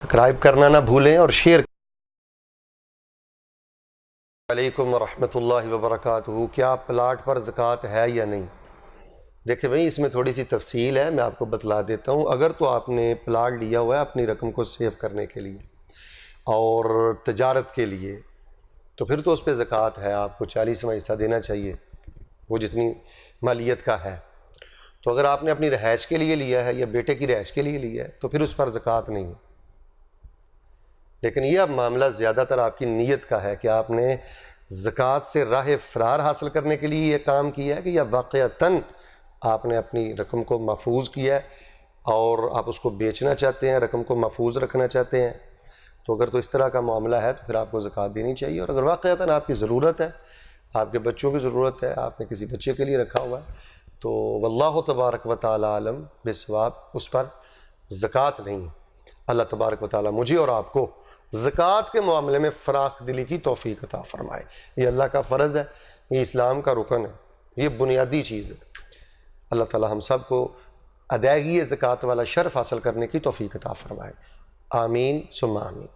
Subscribe کرنا نہ بھولیں اور شیئر. علیکم ورحمۃ اللہ وبرکاتہ. کیا پلاٹ پر زکوٰۃ ہے یا نہیں؟ دیکھیں بھائی، اس میں تھوڑی سی تفصیل ہے، میں آپ کو بتلا دیتا ہوں. اگر تو آپ نے پلاٹ لیا ہوا ہے اپنی رقم کو سیو کرنے کے لیے اور تجارت کے لیے، تو پھر تو اس پہ زکوٰۃ ہے، آپ کو 40واں حصہ دینا چاہیے، وہ جتنی مالیت کا ہے. تو اگر آپ نے اپنی رہائش کے لیے لیا ہے یا بیٹے کی رہائش کے لیے لیا ہے تو پھر اس پر زکوٰۃ نہیں ہے. لیکن یہ اب معاملہ زیادہ تر آپ کی نیت کا ہے کہ آپ نے زکوٰۃ سے راہ فرار حاصل کرنے کے لیے یہ کام کیا ہے کہ یا واقعتاً آپ نے اپنی رقم کو محفوظ کیا ہے اور آپ اس کو بیچنا چاہتے ہیں، رقم کو محفوظ رکھنا چاہتے ہیں. تو اگر تو اس طرح کا معاملہ ہے تو پھر آپ کو زکوٰۃ دینی چاہیے. اور اگر واقعتاً آپ کی ضرورت ہے، آپ کے بچوں کی ضرورت ہے، آپ نے کسی بچے کے لیے رکھا ہوا ہے، تو واللہ تبارک و تعالی عالم بالصواب، اس پر زکوٰۃ نہیں ہے. اللہ تبارک و تعالی مجھے اور آپ کو زکوٰۃ کے معاملے میں فراخ دلی کی توفیق عطا فرمائے. یہ اللہ کا فرض ہے، یہ اسلام کا رکن ہے، یہ بنیادی چیز ہے. اللہ تعالی ہم سب کو ادائیگی زکوٰۃ والا شرف حاصل کرنے کی توفیق عطا فرمائے. آمین ثم آمین.